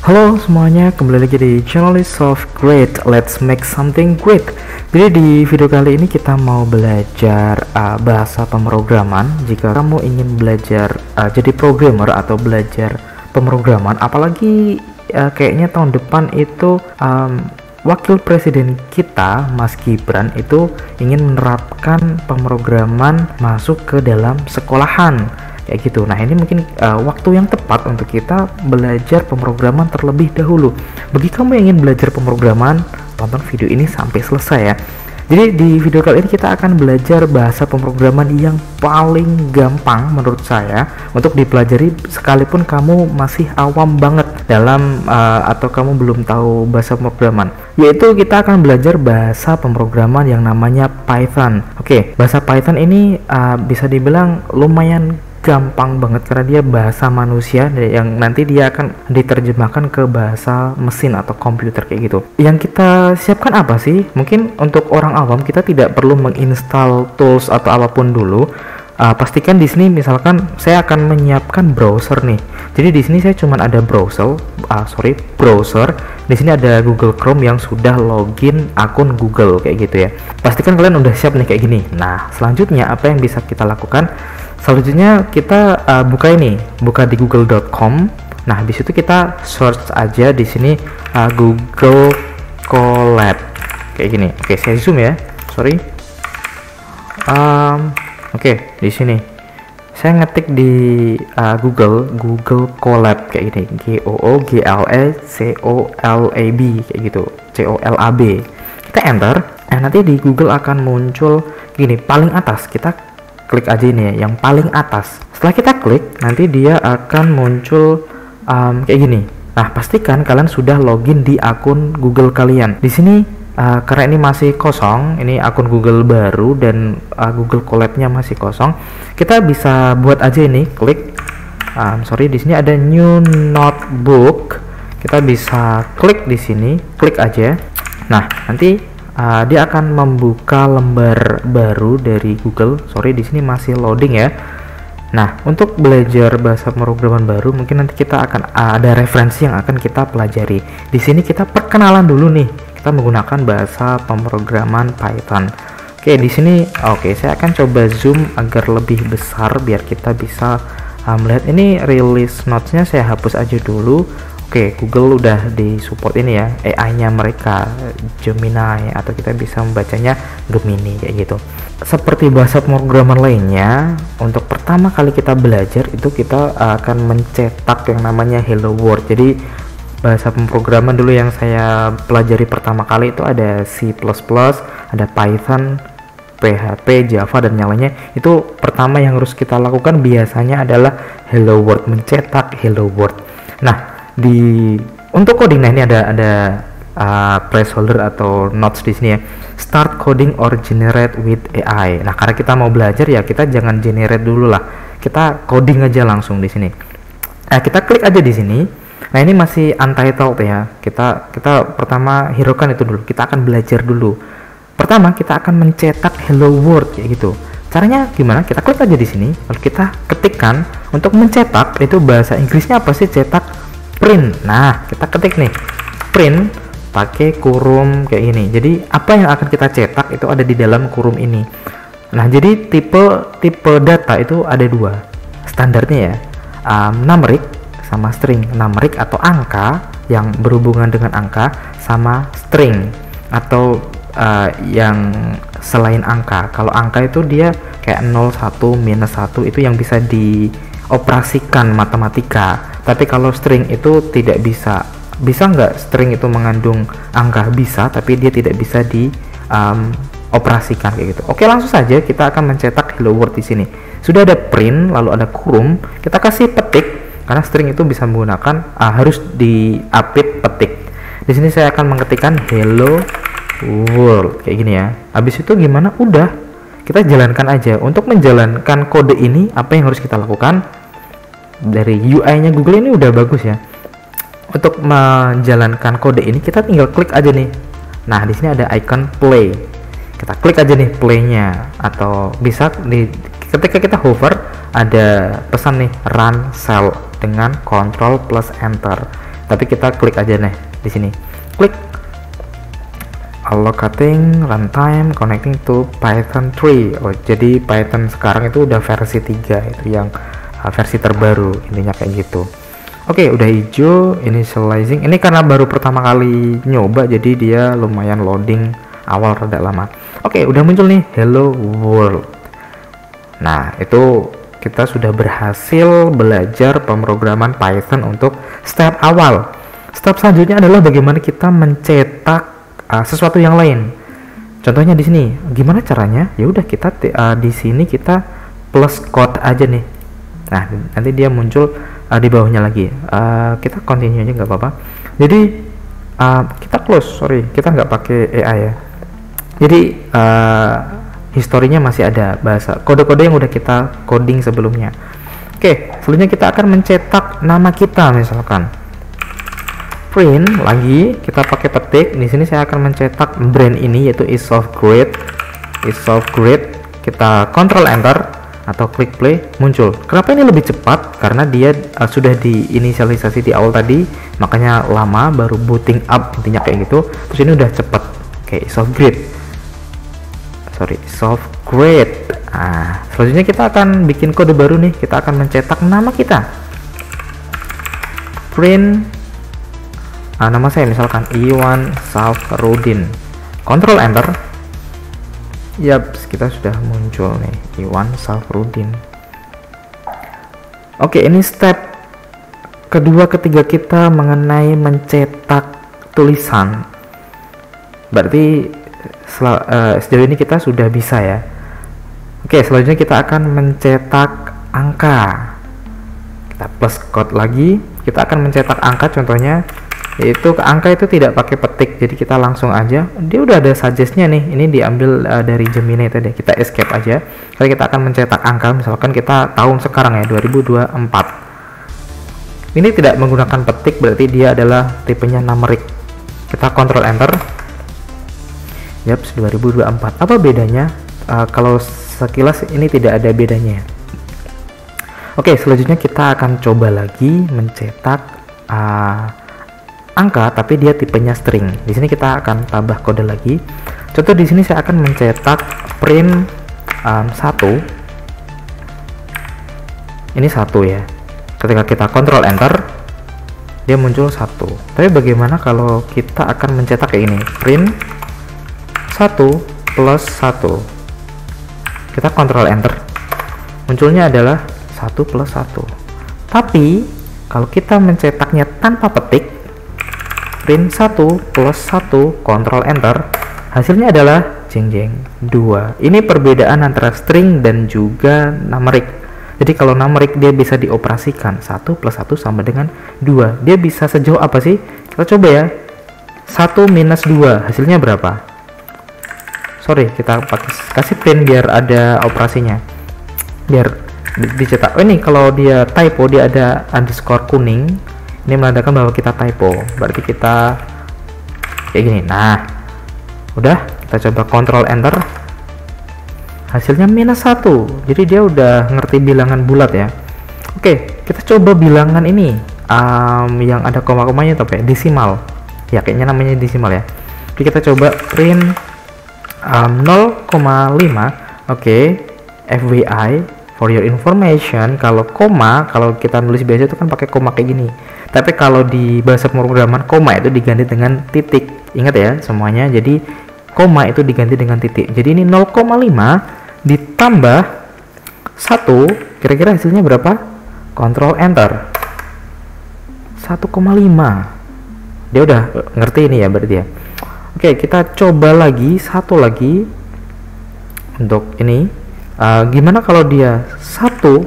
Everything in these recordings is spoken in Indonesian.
Halo semuanya, kembali lagi di channel Soft Great. Let's make something great. Jadi di video kali ini kita mau belajar bahasa pemrograman. Jika kamu ingin belajar jadi programmer atau belajar pemrograman, apalagi kayaknya tahun depan itu Wakil Presiden kita, Mas Gibran, itu ingin menerapkan pemrograman masuk ke dalam sekolahan kayak gitu. Nah, ini mungkin waktu yang tepat untuk kita belajar pemrograman terlebih dahulu. Bagi kamu yang ingin belajar pemrograman, tonton video ini sampai selesai ya. Jadi di video kali ini kita akan belajar bahasa pemrograman yang paling gampang menurut saya untuk dipelajari sekalipun kamu masih awam banget dalam atau kamu belum tahu bahasa pemrograman. Yaitu kita akan belajar bahasa pemrograman yang namanya Python. Oke, bahasa Python ini bisa dibilang lumayan gampang banget karena dia bahasa manusia yang nanti dia akan diterjemahkan ke bahasa mesin atau komputer kayak gitu. Yang kita siapkan apa sih? Mungkin untuk orang awam kita tidak perlu menginstal tools atau apapun dulu. Pastikan di sini misalkan saya akan menyiapkan browser nih. Jadi di sini saya cuman ada browser. Di sini ada Google Chrome yang sudah login akun Google kayak gitu ya. Pastikan kalian udah siap nih kayak gini. Nah, selanjutnya apa yang bisa kita lakukan? Selanjutnya kita buka di google.com. Nah, di situ kita search aja di sini Google Colab kayak gini. Oke, saya zoom ya. Sorry. Oke, di sini saya ngetik di Google Colab kayak gini, GOOGLECOLAB kayak gitu, COLAB. Kita enter. Nanti di Google akan muncul gini paling atas. Kita klik aja ini ya, yang paling atas. Setelah kita klik, nanti dia akan muncul kayak gini. Nah, pastikan kalian sudah login di akun Google kalian. Di sini karena ini masih kosong, ini akun Google baru dan Google Colab-nya masih kosong, kita bisa buat aja ini, klik. Di sini ada new notebook. Kita bisa klik di sini, klik aja. Nah, nanti dia akan membuka lembar baru dari Google. Di sini masih loading ya. Nah, untuk belajar bahasa pemrograman baru, mungkin nanti kita akan ada referensi yang akan kita pelajari. Di sini kita perkenalan dulu nih. Kita menggunakan bahasa pemrograman Python. Oke, di sini saya akan coba zoom agar lebih besar biar kita bisa melihat. Ini release notes-nya saya hapus aja dulu. Oke, Google udah disupport ini ya, AI-nya mereka Gemini, atau kita bisa membacanya Gemini kayak gitu. Seperti bahasa pemrograman lainnya, untuk pertama kali kita belajar itu kita akan mencetak yang namanya hello world. Jadi bahasa pemrograman dulu yang saya pelajari pertama kali itu ada C++, ada Python, PHP, Java, dan yang lainnya. Itu pertama yang harus kita lakukan biasanya adalah hello world, mencetak hello world. Nah, untuk coding, nah ini ada placeholder atau notes di sini ya. Start coding or generate with AI. Nah, karena kita mau belajar ya, kita jangan generate dulu lah. Kita coding aja langsung di sini. Nah, kita klik aja di sini. Nah, ini masih untitled ya. Kita pertama hiraukan itu dulu. Kita akan belajar dulu. Pertama, kita akan mencetak hello world kayak gitu. Caranya gimana? Kita klik aja di sini, lalu kita ketikkan untuk mencetak. Itu bahasa Inggrisnya apa sih? Cetak, print. Nah, kita ketik nih print pakai kurung kayak gini. Jadi apa yang akan kita cetak itu ada di dalam kurung ini. Nah, jadi tipe data itu ada dua standarnya ya, numeric sama string. Numeric atau angka yang berhubungan dengan angka, sama string atau yang selain angka. Kalau angka itu dia kayak 0, 1, minus 1, itu yang bisa dioperasikan matematika. Tapi kalau string itu tidak bisa. Bisa nggak string itu mengandung angka? Bisa, tapi dia tidak bisa dioperasikan kayak gitu. Oke, langsung saja kita akan mencetak hello world di sini. Sudah ada print, lalu ada kurung. Kita kasih petik karena string itu bisa menggunakan harus diapit petik. Di sini saya akan mengetikkan hello world kayak gini ya. Habis itu gimana? Udah, kita jalankan aja. Untuk menjalankan kode ini, apa yang harus kita lakukan? Dari UI-nya Google ini udah bagus ya. Untuk menjalankan kode ini kita tinggal klik aja nih. Nah, di sini ada icon play. Kita klik aja nih play-nya, atau bisa ketika kita hover ada pesan nih run cell dengan Ctrl plus enter. tapi kita klik aja nih di sini, klik allocating runtime connecting to Python 3. Oh, jadi Python sekarang itu udah versi 3, itu yang versi terbaru, intinya kayak gitu. Oke, udah hijau, initializing. Ini karena baru pertama kali nyoba, jadi dia lumayan loading awal rada lama. Oke, udah muncul nih hello world. Nah, itu kita sudah berhasil belajar pemrograman Python untuk step awal. Step selanjutnya adalah bagaimana kita mencetak sesuatu yang lain. Contohnya di sini, gimana caranya? Ya udah kita di sini kita plus code aja nih. Nah, nanti dia muncul di bawahnya lagi. Kita continue aja nggak apa-apa. Jadi kita close, kita nggak pakai AI ya. Jadi historinya masih ada bahasa kode-kode yang udah kita coding sebelumnya. Oke, selanjutnya kita akan mencetak nama kita, misalkan print lagi, kita pakai petik. Di sini saya akan mencetak brand ini, yaitu isofgrade. Kita Ctrl Enter atau klik play, muncul. Kenapa ini lebih cepat? Karena dia sudah diinisialisasi di awal tadi, makanya lama, baru booting up, intinya kayak gitu. Terus ini udah cepat. Oke, isofgrade. Selanjutnya kita akan bikin kode baru nih. Kita akan mencetak nama kita. Print nama saya misalkan Iwan Safrudin. Ctrl Enter. Yap, kita sudah muncul nih Iwan Safrudin. Oke, ini step kedua ketiga kita mengenai mencetak tulisan. Berarti sejauh ini kita sudah bisa ya. Oke, selanjutnya kita akan mencetak angka. Kita plus code lagi. Kita akan mencetak angka, contohnya yaitu angka itu tidak pakai petik, jadi kita langsung aja, dia udah ada suggestnya nih. Ini diambil dari Gemini tadi. Kita escape aja. Kali kita akan mencetak angka, misalkan kita tahun sekarang ya 2024. Ini tidak menggunakan petik, berarti dia adalah tipenya numeric. Kita Ctrl Enter. Yap, 2024. Apa bedanya? Kalau sekilas ini tidak ada bedanya. Oke, selanjutnya kita akan coba lagi mencetak angka, tapi dia tipenya string. Di sini kita akan tambah kode lagi. Contoh di sini saya akan mencetak print 1. Ini 1 ya. Ketika kita Ctrl Enter, dia muncul 1. Tapi bagaimana kalau kita akan mencetak kayak ini? Print 1 plus 1. Kita Ctrl Enter. Munculnya adalah 1 plus 1. Tapi kalau kita mencetaknya tanpa petik, print 1 plus 1, Ctrl Enter, hasilnya adalah jeng jeng 2. Ini perbedaan antara string dan juga numeric. Jadi kalau numeric dia bisa dioperasikan, 1 plus 1 sama dengan 2. Dia bisa sejauh apa sih? Kita coba ya. 1 minus 2, hasilnya berapa? Kita kasih print biar ada operasinya, biar dicetak. Oh, ini kalau dia typo, dia ada underscore kuning, ini menandakan bahwa kita typo, berarti kita kayak gini. Nah, udah, kita coba Ctrl Enter, hasilnya minus 1. Jadi dia udah ngerti bilangan bulat ya. Oke, kita coba bilangan ini yang ada koma-komanya tapi desimal ya, kayaknya namanya desimal ya. Oke, kita coba print 0,5. Oke, FYI, for your information, kalau koma, kalau kita nulis biasa itu kan pakai koma kayak gini. Tapi kalau di bahasa pemrograman, koma itu diganti dengan titik. Ingat ya semuanya. Jadi koma itu diganti dengan titik. Jadi ini 0,5 ditambah 1, kira-kira hasilnya berapa? Ctrl Enter. 1,5. Dia udah ngerti ini ya berarti ya. Oke, kita coba lagi, satu lagi untuk ini. Gimana kalau dia 1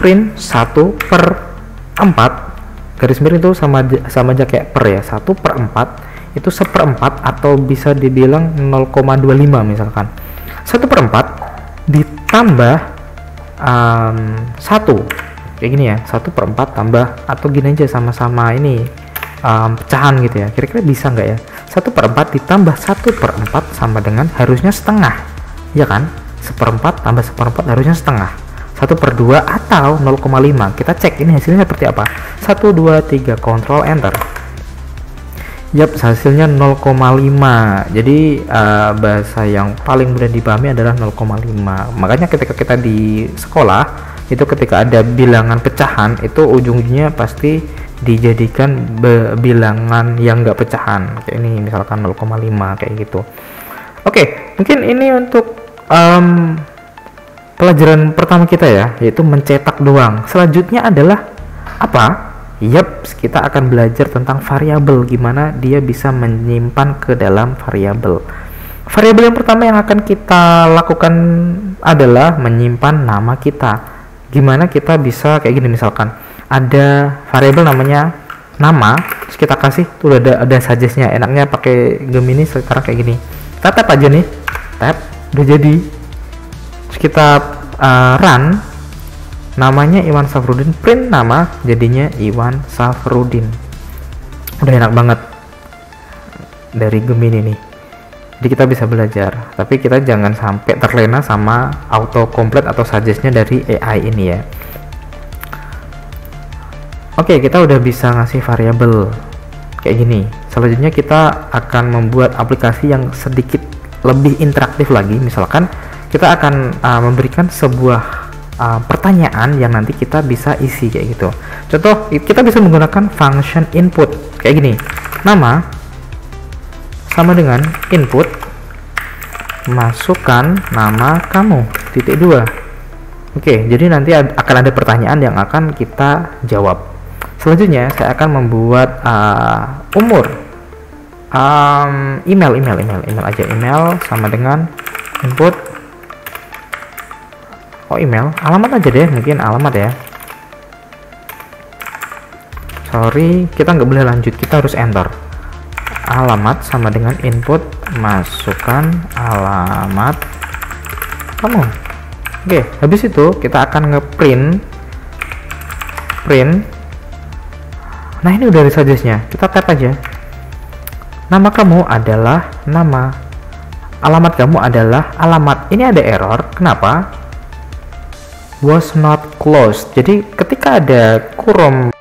print 1/4, garis miring itu sama aja kayak per ya, 1/4 itu 1/4 atau bisa dibilang 0,25 misalkan. 1/4 ditambah 1 kayak gini ya, 1/4 tambah, atau gini aja sama-sama ini pecahan gitu ya, kira-kira bisa nggak ya? 1/4 ditambah 1/4 sama dengan harusnya setengah, ya kan? 1/4 tambah 1/4 harusnya setengah. 1/2 atau 0,5. Kita cek ini hasilnya seperti apa. 1 2 3 Ctrl Enter. Yap, hasilnya 0,5. Jadi bahasa yang paling mudah dipahami adalah 0,5. Makanya ketika kita di sekolah itu ketika ada bilangan pecahan itu ujungnya pasti dijadikan bilangan yang enggak pecahan. Kayak ini misalkan 0,5 kayak gitu. Oke, mungkin ini untuk pelajaran pertama kita ya, yaitu mencetak doang. Selanjutnya adalah apa? Yap, kita akan belajar tentang variabel, gimana dia bisa menyimpan ke dalam variabel. Variabel yang pertama yang akan kita lakukan adalah menyimpan nama kita. Gimana kita bisa kayak gini, misalkan ada variabel namanya nama, terus kita kasih tuh ada suggest-nya. Enaknya pakai Gemini sekarang kayak gini. Kita tap aja nih, tap, udah jadi. Terus kita run. Namanya Iwan Safrudin, print nama jadinya Iwan Safrudin. Udah enak banget dari Gemini nih. Jadi kita bisa belajar, tapi kita jangan sampai terlena sama auto complete atau suggest-nya dari AI ini ya. Oke, kita udah bisa ngasih variabel kayak gini. Selanjutnya kita akan membuat aplikasi yang sedikit lebih interaktif lagi. Misalkan kita akan memberikan sebuah pertanyaan yang nanti kita bisa isi kayak gitu. Contoh, kita bisa menggunakan function input kayak gini. Nama sama dengan input, masukkan nama kamu, titik 2. Oke, jadi nanti akan ada pertanyaan yang akan kita jawab. Selanjutnya saya akan membuat umur, email aja, email sama dengan input. Oh, email, alamat aja deh, mungkin alamat ya. Sorry, kita nggak boleh lanjut, kita harus enter. Alamat sama dengan input, masukkan alamat kamu. Oke, habis itu kita akan ngeprint print. Nah, ini udah ada suggest-nya, kita tap aja. Nama kamu adalah nama, alamat kamu adalah alamat. Ini ada error, kenapa? Was not closed. Jadi ketika ada kurung